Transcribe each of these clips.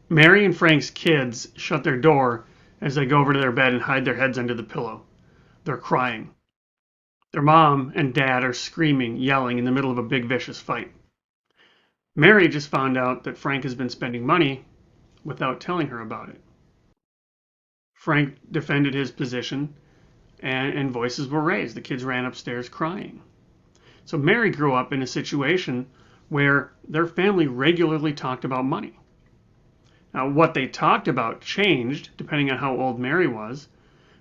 Mary and Frank's kids shut their door as they go over to their bed and hide their heads under the pillow. They're crying. Their mom and dad are screaming, yelling in the middle of a big vicious fight. Mary just found out that Frank has been spending money without telling her about it. Frank defended his position and voices were raised. The kids ran upstairs crying. So Mary grew up in a situation where their family regularly talked about money. Now, what they talked about changed depending on how old Mary was,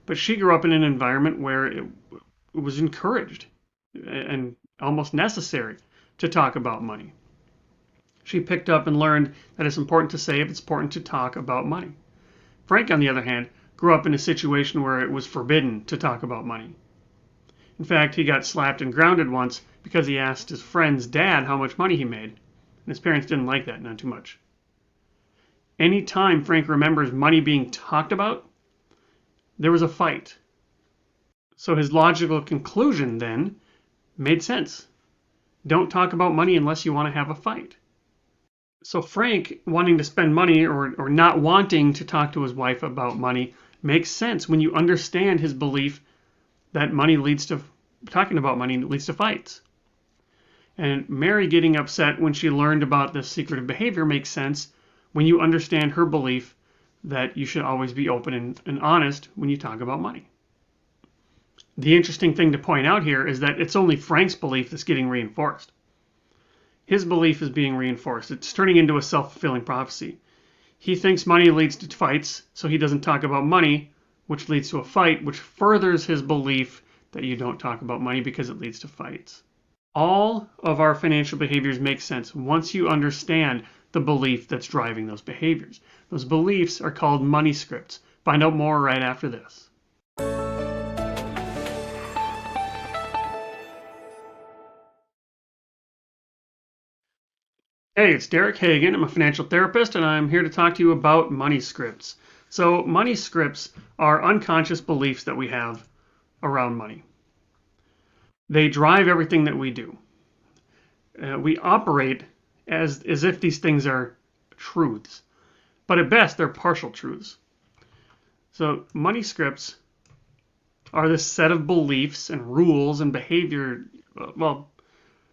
but she grew up in an environment where it was encouraged and almost necessary to talk about money. She picked up and learned that it's important to save, it's important to talk about money. Frank, on the other hand, grew up in a situation where it was forbidden to talk about money. In fact, he got slapped and grounded once because he asked his friend's dad how much money he made. And his parents didn't like that, not too much. Anytime Frank remembers money being talked about, there was a fight. So his logical conclusion then made sense. Don't talk about money unless you want to have a fight. So Frank wanting to spend money or not wanting to talk to his wife about money makes sense when you understand his belief that talking about money leads to fights. And Mary getting upset when she learned about this secretive behavior makes sense when you understand her belief that you should always be open and honest when you talk about money. The interesting thing to point out here is that it's only Frank's belief that's getting reinforced. His belief is being reinforced. It's turning into a self-fulfilling prophecy. He thinks money leads to fights, so he doesn't talk about money, which leads to a fight, which furthers his belief that you don't talk about money because it leads to fights. All of our financial behaviors make sense once you understand the belief that's driving those behaviors. Those beliefs are called money scripts. Find out more right after this. Hey, it's Derek Hagan. I'm a financial therapist, and I'm here to talk to you about money scripts. So money scripts are unconscious beliefs that we have around money. They drive everything that we do. We operate as if these things are truths, but at best they're partial truths. So money scripts are this set of beliefs and rules and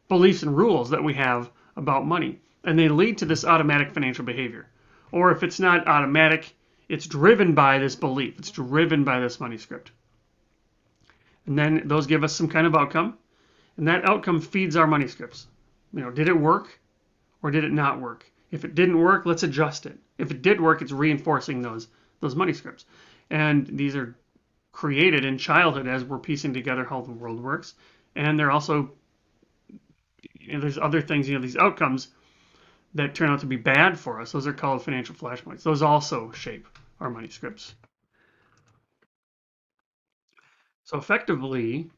beliefs and rules that we have about money. And they lead to this automatic financial behavior. Or if it's not automatic, it's driven by this belief. It's driven by this money script. And then those give us some kind of outcome. And that outcome feeds our money scripts. Did it work or did it not work? If it didn't work, let's adjust it. If it did work, it's reinforcing those money scripts. And these are created in childhood as we're piecing together how the world works. And they're also, there's other things, these outcomes that turn out to be bad for us. Those are called financial flashpoints. Those also shape our money scripts. So effectively,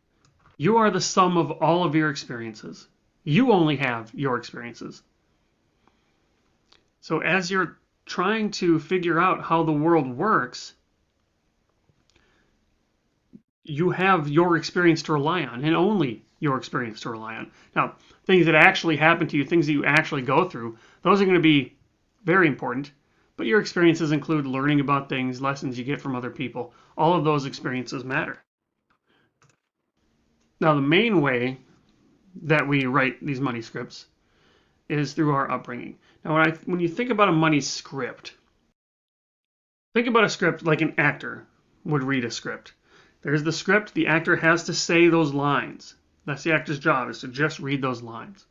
you are the sum of all of your experiences. You only have your experiences. So as you're trying to figure out how the world works, you have your experience to rely on, and only your experience to rely on. Now, things that actually happen to you, things that you actually go through, those are going to be very important. But your experiences include learning about things, lessons you get from other people. All of those experiences matter. Now, the main way that we write these money scripts is through our upbringing. Now, when you think about a money script, think about a script like an actor would read a script. There's the script. The actor has to say those lines. That's the actor's job, is to just read those lines.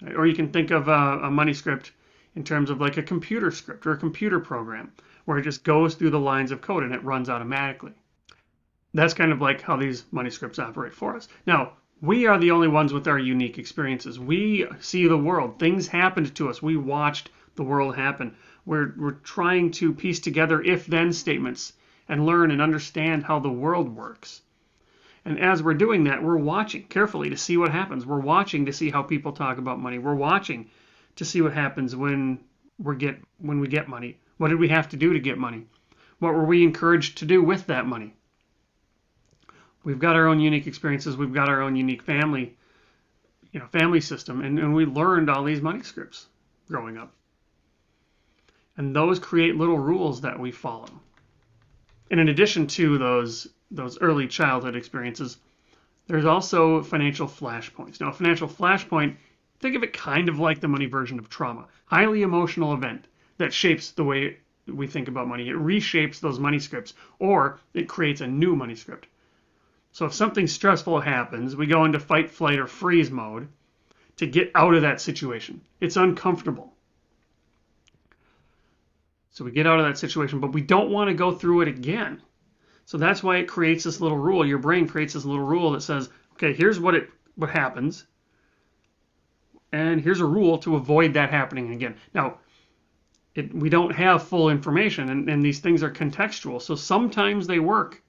Right? Or you can think of a money script in terms of like a computer script or a computer program where it just goes through the lines of code and it runs automatically. That's kind of like how these money scripts operate for us. Now, we are the only ones with our unique experiences. We see the world. Things happened to us. We watched the world happen. We're trying to piece together if-then statements and learn and understand how the world works. And as we're doing that, we're watching carefully to see what happens. We're watching to see how people talk about money. We're watching to see what happens when we get money. What did we have to do to get money? What were we encouraged to do with that money? We've got our own unique experiences. We've got our own unique family system. And we learned all these money scripts growing up. And those create little rules that we follow. And in addition to those early childhood experiences, there's also financial flashpoints. Now, a financial flashpoint, think of it kind of like the money version of trauma. Highly emotional event that shapes the way we think about money. It reshapes those money scripts, or it creates a new money script. So if something stressful happens, we go into fight, flight, or freeze mode to get out of that situation. It's uncomfortable. So we get out of that situation, but we don't want to go through it again. So that's why it creates this little rule. Your brain creates this little rule that says, okay, here's what happens, and here's a rule to avoid that happening again. Now, we don't have full information, and these things are contextual. So sometimes they work,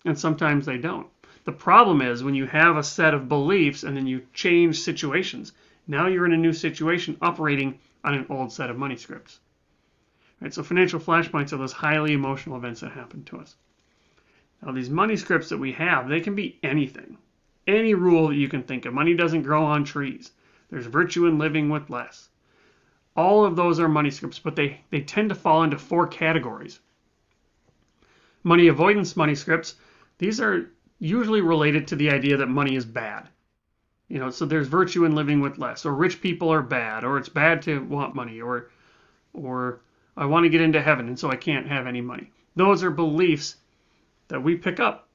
and sometimes they don't. The problem is when you have a set of beliefs and then you change situations. Now you're in a new situation operating on an old set of money scripts. Right, so financial flashpoints are those highly emotional events that happen to us. Now these money scripts that we have, they can be anything. Any rule that you can think of. Money doesn't grow on trees. There's virtue in living with less. All of those are money scripts, but they tend to fall into 4 categories. Money avoidance money scripts, these are usually related to the idea that money is bad. So there's virtue in living with less, or rich people are bad, or it's bad to want money, or I want to get into heaven and so I can't have any money. Those are beliefs that we pick up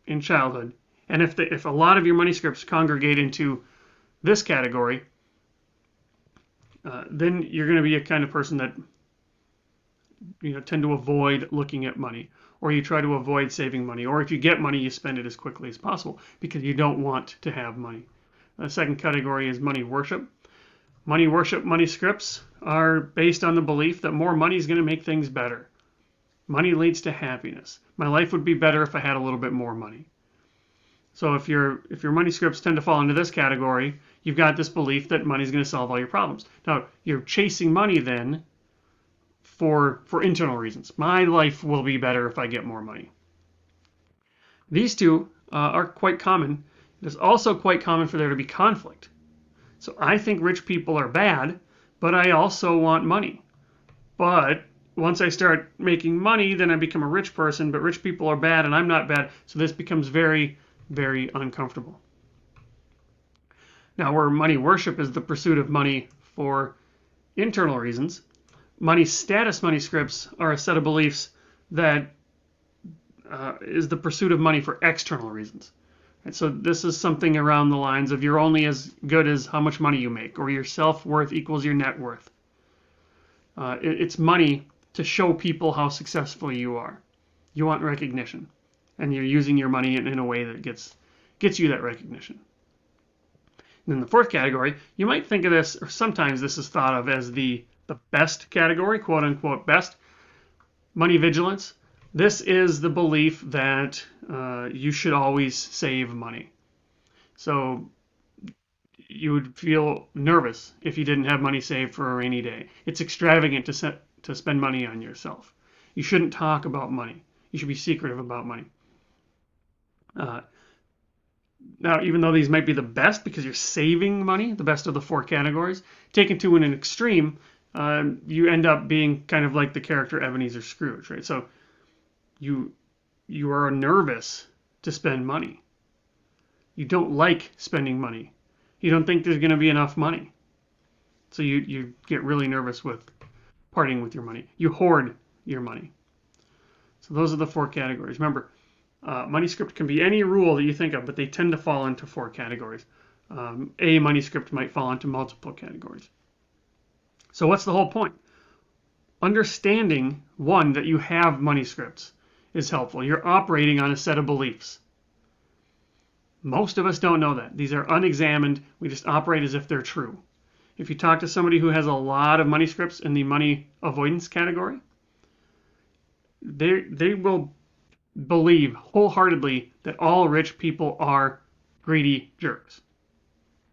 in childhood. And if a lot of your money scripts congregate into this category, then you're going to be a kind of person that tend to avoid looking at money, or you try to avoid saving money, or if you get money, you spend it as quickly as possible because you don't want to have money. The second category is money worship. Money worship money scripts are based on the belief that more money is going to make things better. Money leads to happiness. My life would be better if I had a little bit more money. So if your money scripts tend to fall into this category, you've got this belief that money is going to solve all your problems. Now, you're chasing money then for internal reasons. My life will be better if I get more money. These two are quite common. It is also quite common for there to be conflict. So I think rich people are bad, but I also want money. But once I start making money, then I become a rich person, but rich people are bad and I'm not bad. So this becomes very, very uncomfortable. Now, where money worship is the pursuit of money for internal reasons, money status money scripts are a set of beliefs that is the pursuit of money for external reasons. And so this is something around the lines of you're only as good as how much money you make, or your self-worth equals your net worth. It's money to show people how successful you are. You want recognition, and you're using your money in a way that gets you that recognition. And then the fourth category, you might think of this, or sometimes this is thought of as the best category, quote unquote best, money vigilance. This is the belief that you should always save money. So you would feel nervous if you didn't have money saved for a rainy day. It's extravagant to spend money on yourself. You shouldn't talk about money. You should be secretive about money. Now, even though these might be the best because you're saving money, the best of the 4 categories, taken to an extreme, you end up being kind of like the character Ebenezer Scrooge, right? So you are nervous to spend money. You don't like spending money. You don't think there's going to be enough money. So you get really nervous with parting with your money. You hoard your money. So those are the 4 categories. Remember, money script can be any rule that you think of, but they tend to fall into 4 categories. A money script might fall into multiple categories. So what's the whole point? Understanding, one, that you have money scripts is helpful. You're operating on a set of beliefs. Most of us don't know that. These are unexamined. We just operate as if they're true. If you talk to somebody who has a lot of money scripts in the money avoidance category, they will believe wholeheartedly that all rich people are greedy jerks.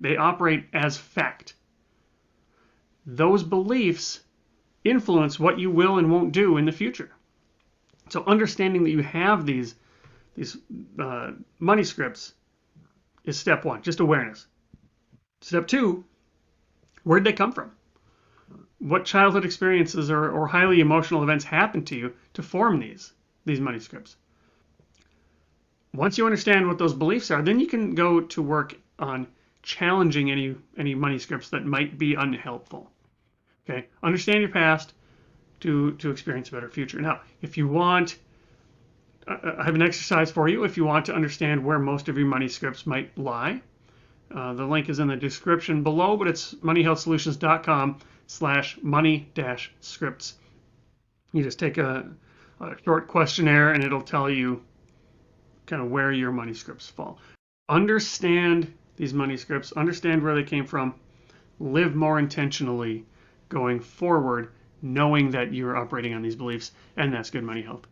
They operate as fact. Those beliefs influence what you will and won't do in the future. So understanding that you have these money scripts is step 1, just awareness. Step 2, where'd they come from? what childhood experiences or highly emotional events happened to you to form these money scripts. Once you understand what those beliefs are, then you can go to work on challenging any money scripts that might be unhelpful. Okay, understand your past to experience a better future. Now, if you want, I have an exercise for you. If you want to understand where most of your money scripts might lie, the link is in the description below, but it's moneyhealthsolutions.com/money-scripts. You just take a short questionnaire and it'll tell you kind of where your money scripts fall. Understand these money scripts, understand where they came from, live more intentionally going forward, knowing that you're operating on these beliefs, and that's good money health.